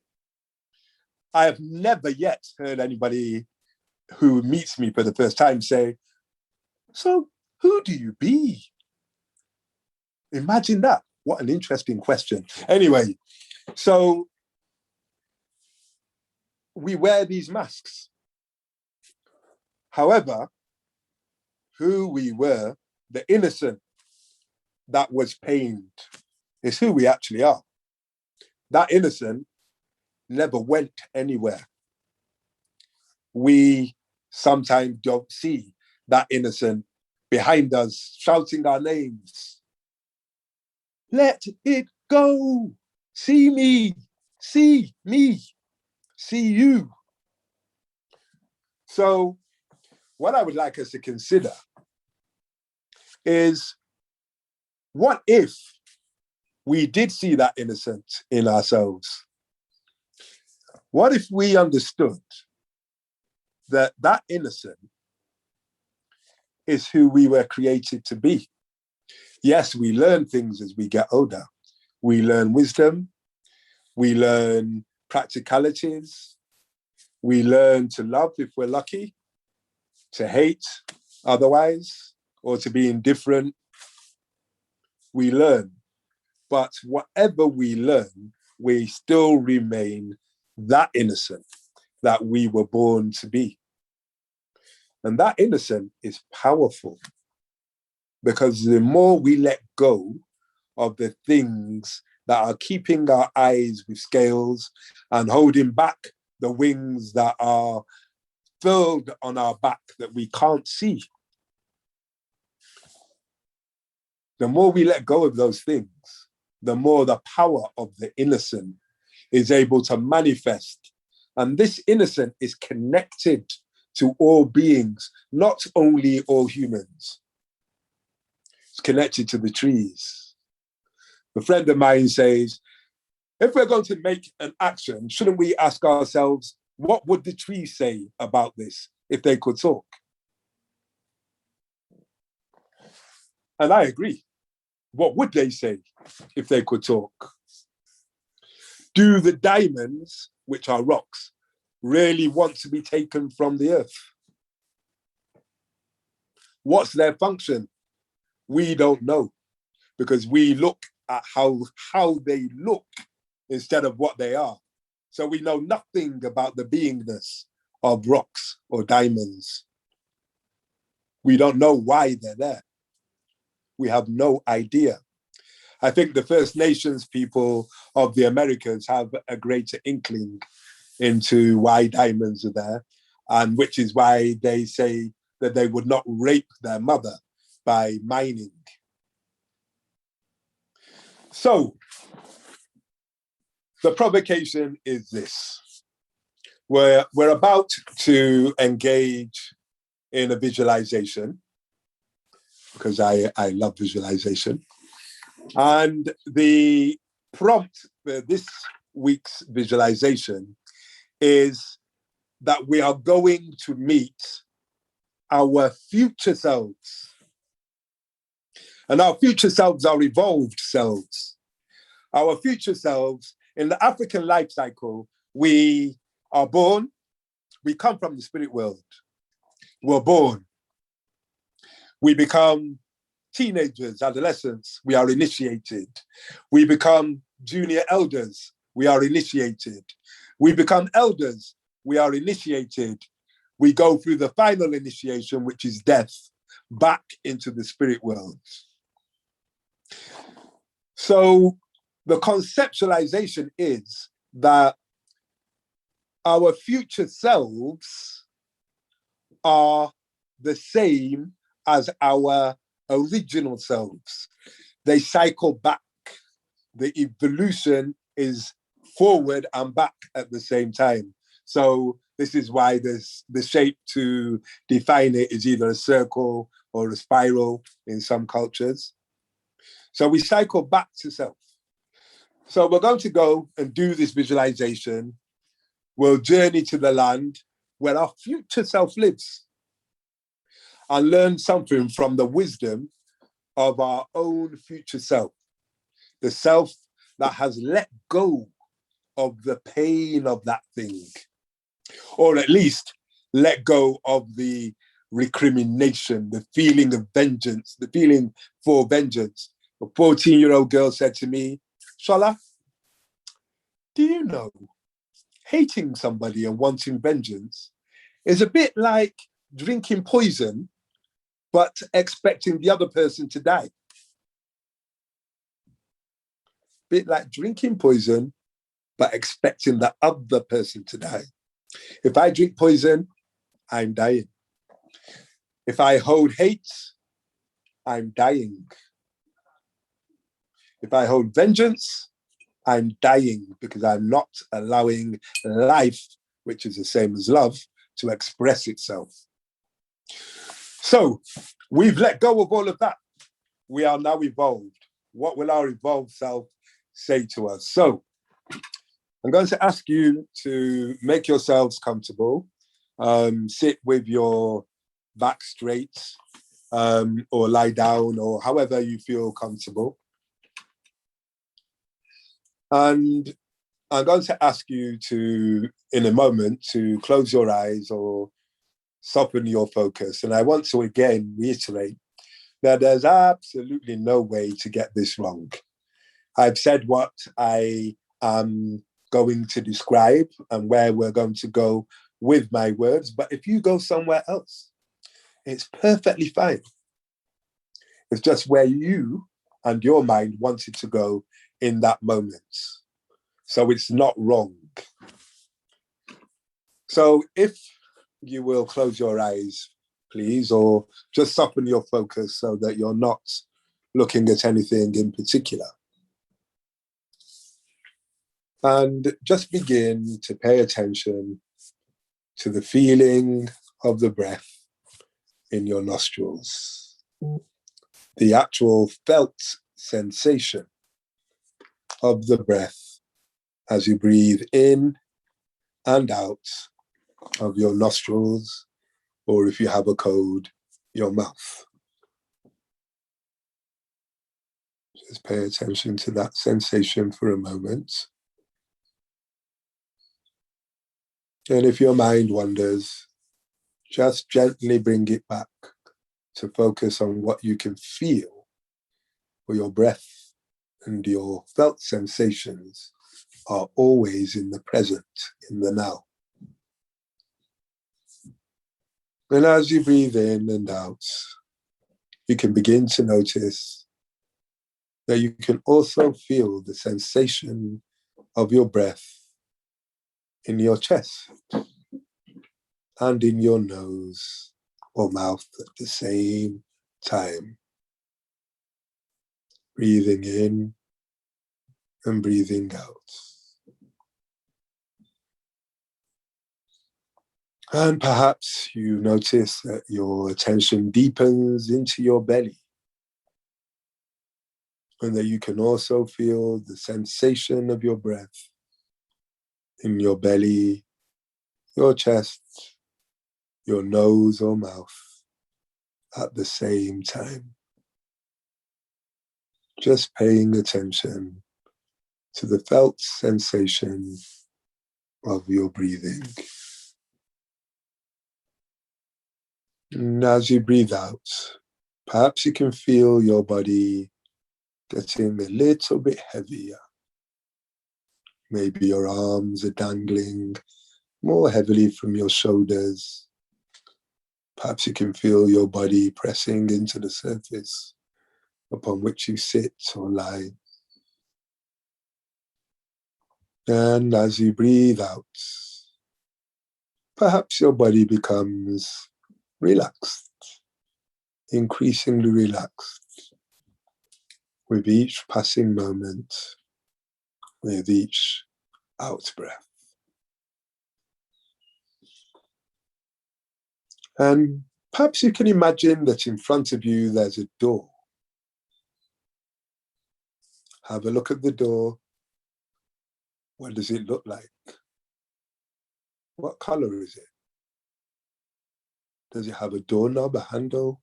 I have never yet heard anybody who meets me for the first time say, so who do you be? Imagine that. What an interesting question. Anyway, so we wear these masks. However, who we were, the innocent that was pained, is who we actually are. That innocent never went anywhere. We sometimes don't see that innocent behind us shouting our names. Let it go. See me, see you. So what I would like us to consider is, what if we did see that innocence in ourselves? What if we understood that that innocent is who we were created to be? Yes, we learn things as we get older. We learn wisdom. We learn practicalities. We learn to love if we're lucky, to hate otherwise, or to be indifferent. We learn. But whatever we learn, we still remain that innocent that we were born to be. And that innocent is powerful, because the more we let go of the things that are keeping our eyes with scales and holding back the wings that are filled on our back that we can't see, the more we let go of those things, the more the power of the innocent is able to manifest. And this innocent is connected to all beings, not only all humans. It's connected to the trees. A friend of mine says, if we're going to make an action, shouldn't we ask ourselves, what would the trees say about this if they could talk? And I agree. What would they say if they could talk? Do the diamonds, which are rocks, really want to be taken from the earth? What's their function? We don't know, because we look at how they look instead of what they are. So we know nothing about the beingness of rocks or diamonds. We don't know why they're there. We have no idea. I think the First Nations people of the Americas have a greater inkling into why diamonds are there, and which is why they say that they would not rape their mother by mining. So the provocation is this. We're about to engage in a visualization, because I love visualization. And the prompt for this week's visualization is that we are going to meet our future selves. And our future selves are evolved selves. Our future selves, in the African life cycle, we are born, we come from the spirit world. We're born. We become teenagers, adolescents, we are initiated. We become junior elders, we are initiated. We become elders, we are initiated. We go through the final initiation, which is death, back into the spirit world. So the conceptualization is that our future selves are the same as our original selves. They cycle back. The evolution is forward and back at the same time. So this is why the shape to define it is either a circle or a spiral in some cultures. So we cycle back to self. So we're going to go and do this visualization. We'll journey to the land where our future self lives and learn something from the wisdom of our own future self, the self that has let go of the pain of that thing, or at least let go of the recrimination, the feeling of vengeance, the feeling for vengeance. A 14-year-old girl said to me, Shola, do you know hating somebody and wanting vengeance is a bit like drinking poison, but expecting the other person to die. Bit like drinking poison, but expecting the other person to die. If I drink poison, I'm dying. If I hold hate, I'm dying. If I hold vengeance, I'm dying because I'm not allowing life, which is the same as love, to express itself. So we've let go of all of that. We are now evolved. What will our evolved self say to us? So I'm going to ask you to make yourselves comfortable. Sit with your back straight, or lie down, or however you feel comfortable. And I'm going to ask you to, in a moment, to close your eyes or soften your focus. And I want to again reiterate that there's absolutely no way to get this wrong. I've said what I am going to describe and where we're going to go with my words, but if you go somewhere else, it's perfectly fine. It's just where you and your mind wanted to go in that moment. So it's not wrong. So if you will close your eyes, please, or just soften your focus so that you're not looking at anything in particular. And just begin to pay attention to the feeling of the breath in your nostrils, the actual felt sensation of the breath as you breathe in and out of your nostrils, or if you have a code, your mouth. Just pay attention to that sensation for a moment. And if your mind wanders, just gently bring it back to focus on what you can feel, for your breath and your felt sensations are always in the present, in the now. And as you breathe in and out, you can begin to notice that you can also feel the sensation of your breath in your chest and in your nose or mouth at the same time. Breathing in and breathing out. And perhaps you notice that your attention deepens into your belly, and that you can also feel the sensation of your breath in your belly, your chest, your nose or mouth at the same time. Just paying attention to the felt sensation of your breathing. And as you breathe out, perhaps you can feel your body getting a little bit heavier. Maybe your arms are dangling more heavily from your shoulders. Perhaps you can feel your body pressing into the surface upon which you sit or lie. And as you breathe out, perhaps your body becomes relaxed, increasingly relaxed with each passing moment, with each out breath. And perhaps you can imagine that in front of you there's a door. Have a look at the door. What does it look like? What color is it? Does it have a doorknob, a handle?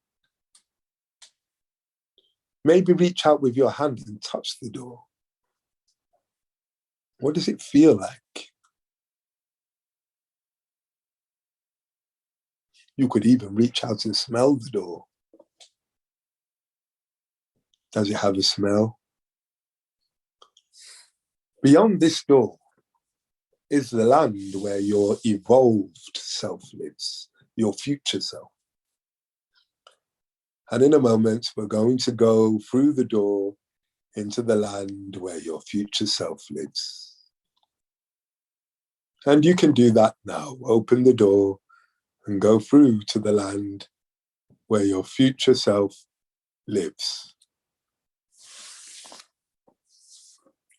Maybe reach out with your hand and touch the door. What does it feel like? You could even reach out and smell the door. Does it have a smell? Beyond this door is the land where your evolved self lives, your future self. And in a moment, we're going to go through the door into the land where your future self lives. And you can do that now. Open the door and go through to the land where your future self lives.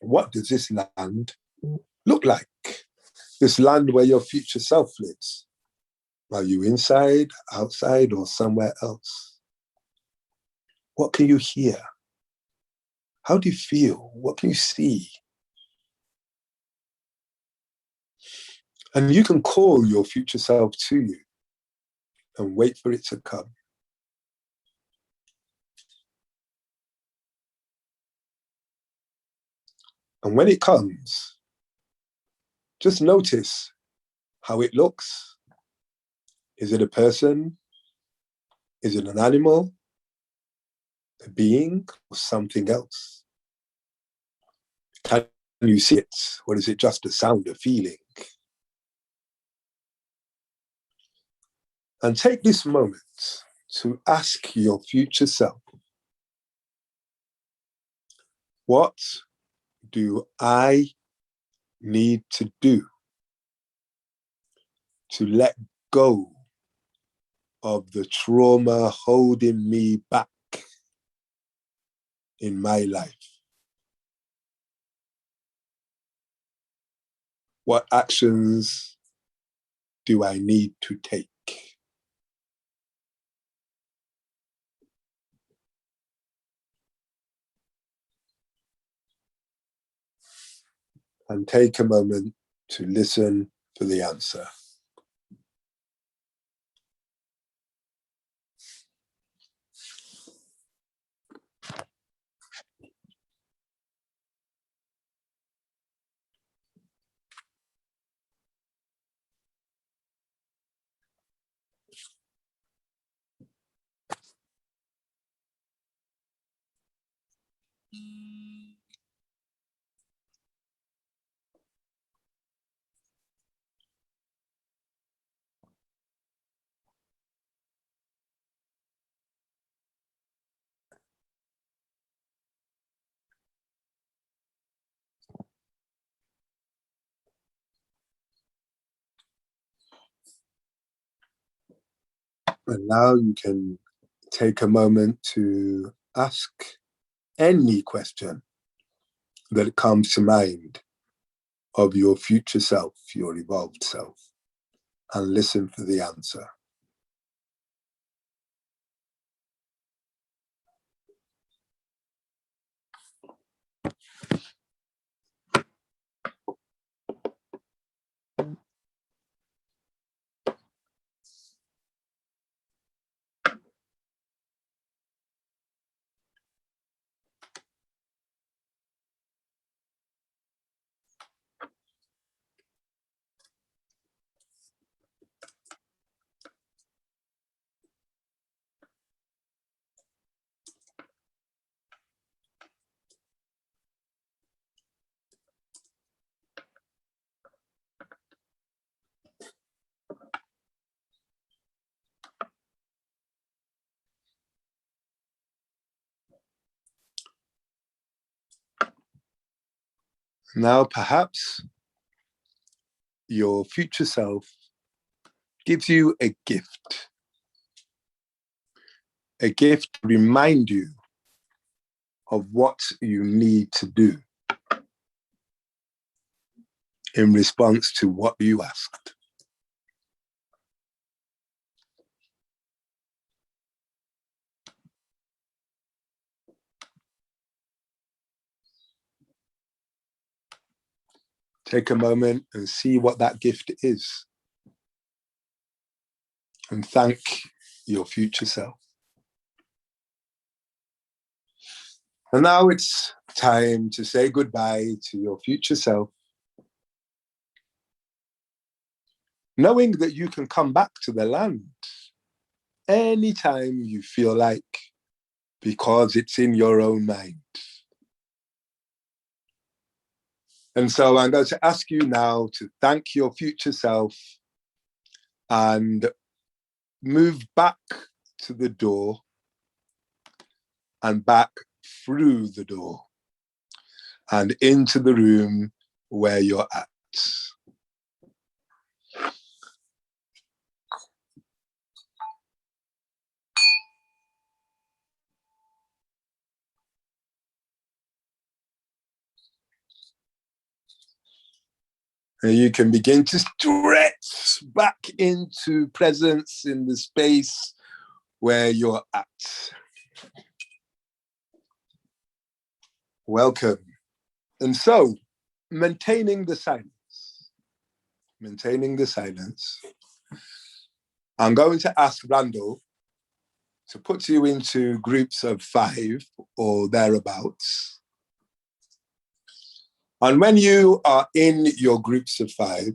What does this land look like? This land where your future self lives. Are you inside, outside, or somewhere else? What can you hear? How do you feel? What can you see? And you can call your future self to you and wait for it to come. And when it comes, just notice how it looks. Is it a person? Is it an animal? A being? Or something else? Can you see it? Or is it just a sound, a feeling? And take this moment to ask your future self, what do I need to do to let go of the trauma holding me back in my life? What actions do I need to take? And take a moment to listen for the answer. And now you can take a moment to ask any question that comes to mind of your future self, your evolved self, and listen for the answer. Now, perhaps your future self gives you a gift. A gift to remind you of what you need to do in response to what you asked. Take a moment and see what that gift is. And thank your future self. And now it's time to say goodbye to your future self, knowing that you can come back to the land anytime you feel like, because it's in your own mind. And so I'm going to ask you now to thank your future self and move back to the door and back through the door and into the room where you're at. And you can begin to stretch back into presence in the space where you're at. Welcome. And so, maintaining the silence, I'm going to ask Randall to put you into groups of 5 or thereabouts. And when you are in your groups of 5,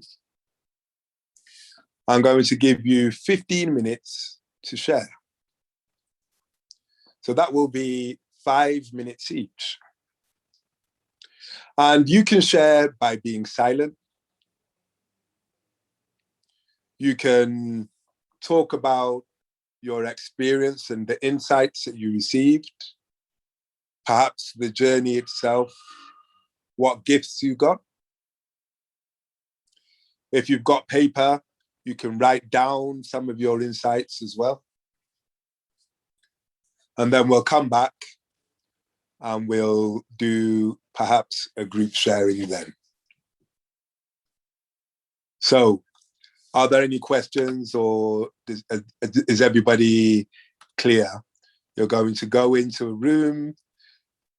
I'm going to give you 15 minutes to share. So that will be 5 minutes each. And you can share by being silent. You can talk about your experience and the insights that you received, perhaps the journey itself, what gifts you got. If you've got paper, you can write down some of your insights as well. And then we'll come back and we'll do perhaps a group sharing then. So, are there any questions, or is everybody clear? You're going to go into a room.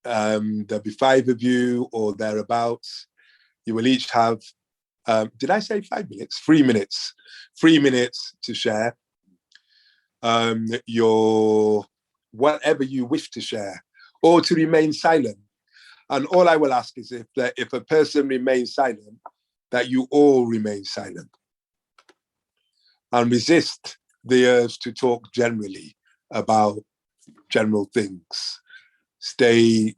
There'll be 5 of you or thereabouts. You will each have, did I say 5 minutes? 3 minutes. 3 minutes to share your whatever you wish to share, or to remain silent. And all I will ask is if a person remains silent, that you all remain silent and resist the urge to talk generally about general things. Stay